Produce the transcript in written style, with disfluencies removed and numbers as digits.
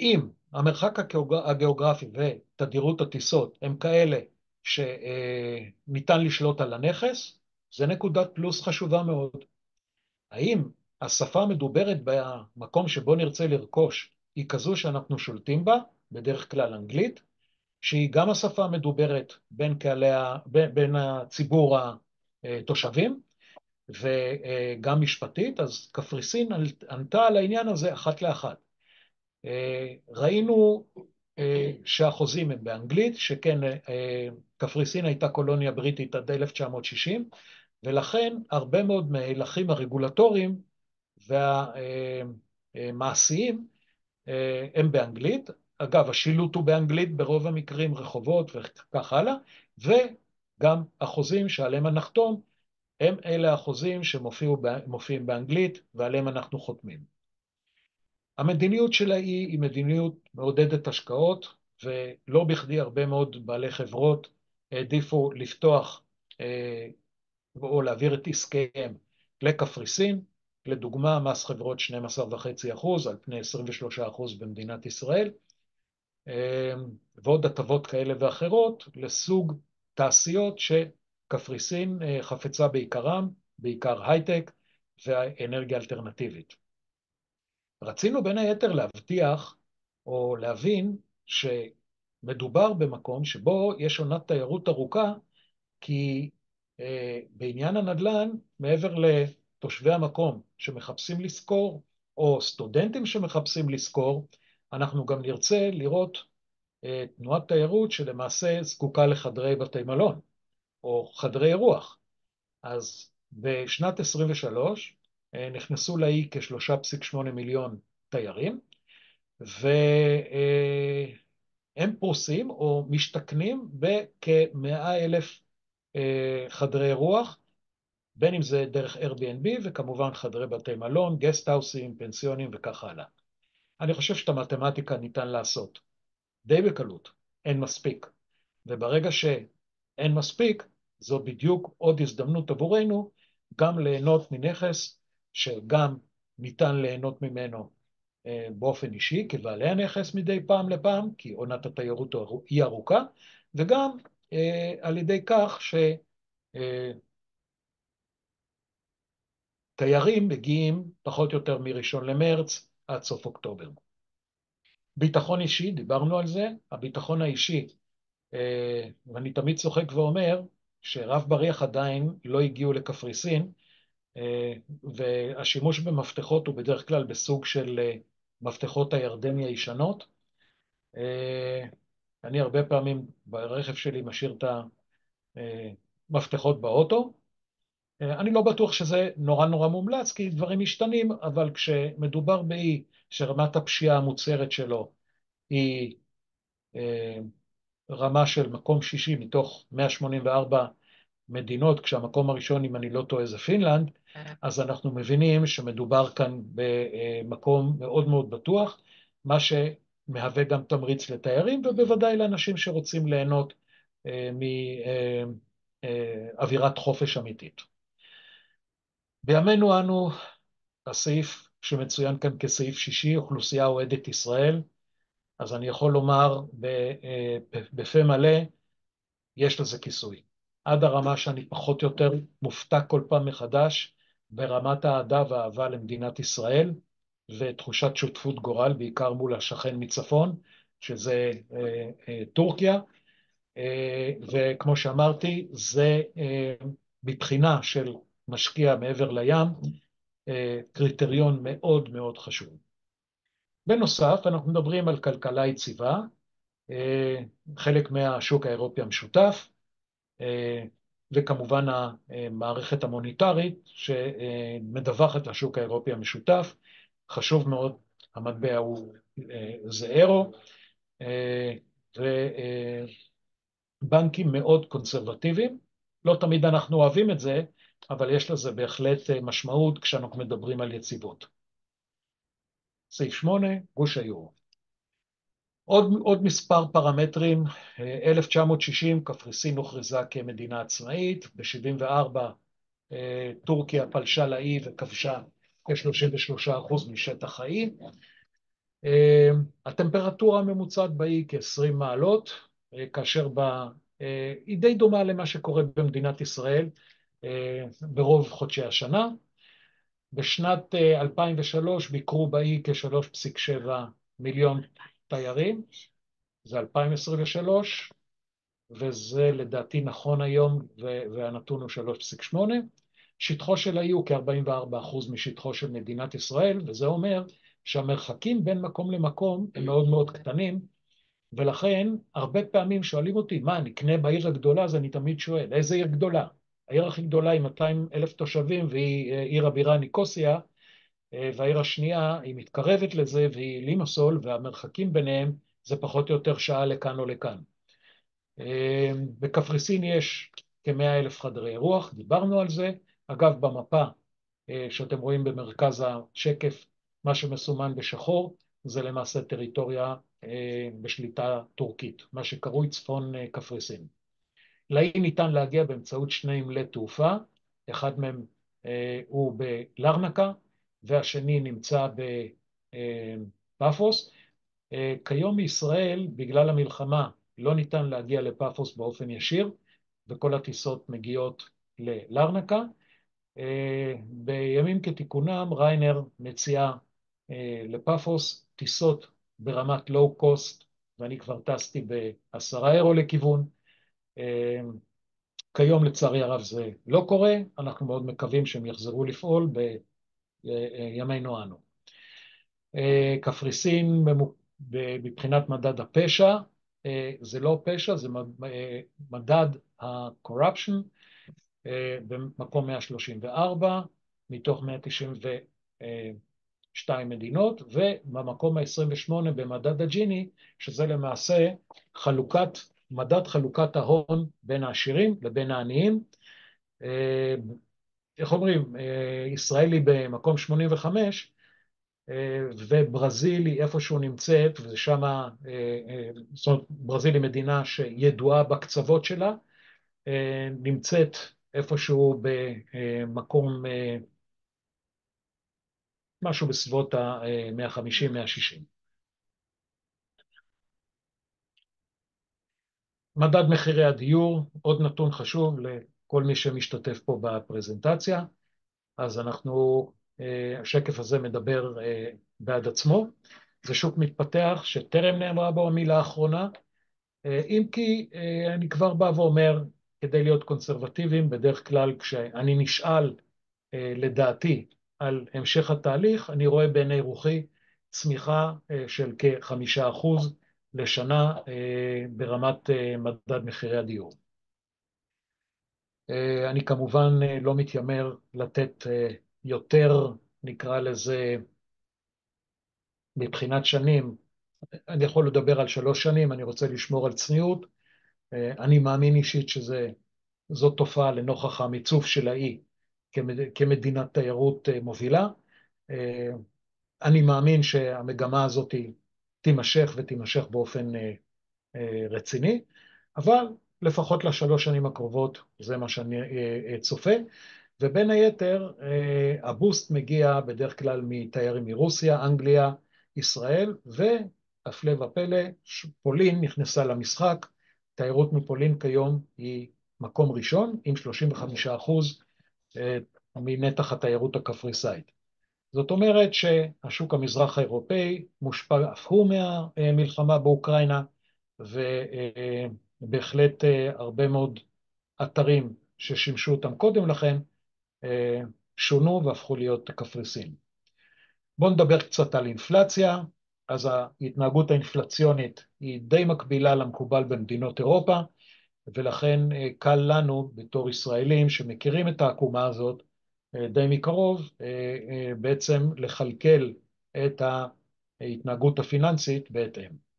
אם המרחק הגיאוגרפי ותדירות הטיסות הם כאלה שניתן לשלוט על הנכס, זה נקודת פלוס חשובה מאוד. האם השפה המדוברת במקום שבו נרצה לרכוש היא כזו שאנחנו שולטים בה, בדרך כלל אנגלית, שהיא גם השפה המדוברת בין הציבור התושבים, וגם משפטית, אז קפריסין ענתה על העניין הזה אחת לאחת. ראינו שהחוזים הם באנגלית, שכן קפריסין הייתה קולוניה בריטית עד 1960, ולכן הרבה מאוד מההילכים הרגולטוריים והמעשיים הם באנגלית. אגב, השילוט הוא באנגלית ברוב המקרים, רחובות וכך הלאה, וגם החוזים שעליהם הנחתום, הם אלה החוזים שמופיעים באנגלית ועליהם אנחנו חותמים. המדיניות שלה היא מדיניות מעודדת השקעות, ולא בכדי הרבה מאוד בעלי חברות העדיפו לפתוח או להעביר את עסקיהם לקפריסין. לדוגמה, מס חברות 12.5% על פני 23% במדינת ישראל, ועוד הטבות כאלה ואחרות לסוג תעשיות שקפריסין חפצה בעיקרם, בעיקר הייטק ואנרגיה אלטרנטיבית. רצינו בין היתר להבטיח או להבין שמדובר במקום שבו יש עונת תיירות ארוכה, כי בעניין הנדל"ן, מעבר לתושבי המקום שמחפשים לשכור, או סטודנטים שמחפשים לשכור, אנחנו גם נרצה לראות תנועת תיירות שלמעשה זקוקה לחדרי בתי מלון, או חדרי אירוח. אז בשנת 23 נכנסו לאי כ3.8 מיליון תיירים, והם פרוסים או משתכנים בכ100,000 חדרי אירוח, בין אם זה דרך Airbnb וכמובן חדרי בתי מלון, גסטהאוסים, פנסיונים וכך הלאה. אני חושב שאת המתמטיקה ניתן לעשות די בקלות, אין מספיק. וברגע שאין מספיק, זו בדיוק עוד הזדמנות עבורנו גם ליהנות מנכס שגם ניתן ליהנות ממנו באופן אישי כבעלי הנכס מדי פעם לפעם, כי עונת התיירות היא ארוכה, וגם על ידי כך שתיירים מגיעים פחות או יותר מ1 למרץ עד סוף אוקטובר. ביטחון אישי, דיברנו על זה. הביטחון האישי, ואני תמיד צוחק ואומר שרב בריח עדיין לא הגיעו לקפריסין, והשימוש במפתחות הוא בדרך כלל בסוג של מפתחות הירדני הישנות. אני הרבה פעמים ברכב שלי משאיר את המפתחות באוטו. אני לא בטוח שזה נורא נורא מומלץ, כי דברים משתנים, אבל כשמדובר באי שרמת הפשיעה המוצהרת שלו היא רמה של מקום שישי מתוך 184 מדינות, כשהמקום הראשון, אם אני לא טועה, זה פינלנד, אז אנחנו מבינים שמדובר כאן במקום מאוד מאוד בטוח, מה שמהווה גם תמריץ לתיירים, ובוודאי לאנשים שרוצים ליהנות מאווירת חופש אמיתית. בימינו אנו, הסעיף שמצוין כאן כסעיף 6, אוכלוסייה אוהדת ישראל, אז אני יכול לומר בפה מלא, יש לזה כיסוי. עד הרמה שאני פחות או יותר מופתע כל פעם מחדש ברמת האהדה והאהבה למדינת ישראל, ותחושת שותפות גורל, בעיקר מול השכן מצפון, שזה טורקיה. וכמו שאמרתי, זה מבחינה של משקיע מעבר לים, קריטריון מאוד מאוד חשוב. בנוסף, אנחנו מדברים על כלכלה יציבה, חלק מהשוק האירופי המשותף, וכמובן המערכת המוניטרית שמדווחת לשוק האירופי המשותף. חשוב מאוד, המטבע הוא זה אירו, ובנקים מאוד קונסרבטיביים. לא תמיד אנחנו אוהבים את זה, אבל יש לזה בהחלט משמעות כשאנחנו מדברים על יציבות. סעיף 8, גוש היורו. עוד מספר פרמטרים. 1960 קפריסין הוכרזה כמדינה עצמאית, ב-74 טורקיה פלשה לאי וכבשה כ33% משטח האי. הטמפרטורה הממוצעת באי כ-20 מעלות, כאשר היא די דומה למה שקורה במדינת ישראל ברוב חודשי השנה. בשנת 2003 ביקרו באי כ-3.7 מיליון תיירים, זה 2023, וזה לדעתי נכון היום, והנתון הוא 3.8. שטחו של האי הוא כ-44% משטחו של מדינת ישראל, וזה אומר שהמרחקים בין מקום למקום הם מאוד מאוד קטנים, ולכן הרבה פעמים שואלים אותי, מה, נקנה בעיר הגדולה? אז אני תמיד שואל, איזה עיר גדולה? העיר הכי גדולה היא 200,000 תושבים, והיא עיר הבירה ניקוסיה, והעיר השנייה היא מתקרבת לזה, והיא לימסול, והמרחקים ביניהם זה פחות או יותר שעה לכאן או לכאן. בקפריסין יש כ-100,000 חדרי אירוח, דיברנו על זה. אגב, במפה שאתם רואים במרכז השקף, מה שמסומן בשחור, זה למעשה טריטוריה בשליטה טורקית, מה שקרוי צפון קפריסין. לאי ניתן להגיע באמצעות שני נמלי תעופה, אחד מהם הוא בלרנקה, והשני נמצא בפאפוס. כיום בישראל, בגלל המלחמה, לא ניתן להגיע לפאפוס באופן ישיר, וכל הטיסות מגיעות ללרנקה. בימים כתיקונם, ריינר מציעה לפאפוס טיסות ברמת לואו קוסט, ואני כבר טסתי ב10 אירו לכיוון. כיום לצערי הרב זה לא קורה, אנחנו מאוד מקווים שהם יחזרו לפעול בימינו אנו. קפריסין מבחינת מדד הפשע, זה לא פשע, זה מדד ה-corruption, במקום 134 מתוך 192 מדינות, ובמקום ה-28 במדד הג'יני, שזה למעשה מדד חלוקת ההון בין העשירים לבין העניים. איך אומרים, ישראל היא במקום 85, וברזיל היא איפשהו נמצאת, ושם, זאת אומרת, ברזיל היא מדינה שידועה בקצוות שלה, נמצאת איפשהו במקום, משהו בסביבות ה-150-160. מדד מחירי הדיור, עוד נתון חשוב לכל מי שמשתתף פה בפרזנטציה. אז השקף הזה מדבר בעד עצמו. זה שוק מתפתח שטרם נאמרה בו המילה האחרונה, אם כי אני כבר בא ואומר, כדי להיות קונסרבטיביים, בדרך כלל כשאני נשאל לדעתי על המשך התהליך, אני רואה בעיני רוחי צמיחה של כ5% לשנה ברמת מדד מחירי הדיור. אני כמובן לא מתיימר לתת יותר, נקרא לזה, מבחינת שנים. אני יכול לדבר על 3 שנים, אני רוצה לשמור על צניעות. אני מאמין אישית שזאת תופעה לנוכח המיצוב של האי כמדינת תיירות מובילה. אני מאמין שהמגמה הזאת תימשך ותימשך באופן רציני, אבל לפחות ל3 שנים הקרובות זה מה שאני צופה. ובין היתר, הבוסט מגיע בדרך כלל מתיירים מרוסיה, אנגליה, ישראל, והפלא ופלא, פולין נכנסה למשחק. תיירות מפולין כיום היא מקום ראשון, עם 35% מנתח התיירות הקפריסאית. זאת אומרת שהשוק המזרח האירופאי מושפע אף הוא מהמלחמה באוקראינה, ובהחלט הרבה מאוד אתרים ששימשו אותם קודם לכן, שונו והפכו להיות קפריסין. בואו נדבר קצת על אינפלציה. אז ההתנהגות האינפלציונית היא די מקבילה למקובל במדינות אירופה, ולכן קל לנו בתור ישראלים שמכירים את העקומה הזאת די מקרוב, בעצם לכלכל את ההתנהגות הפיננסית בהתאם.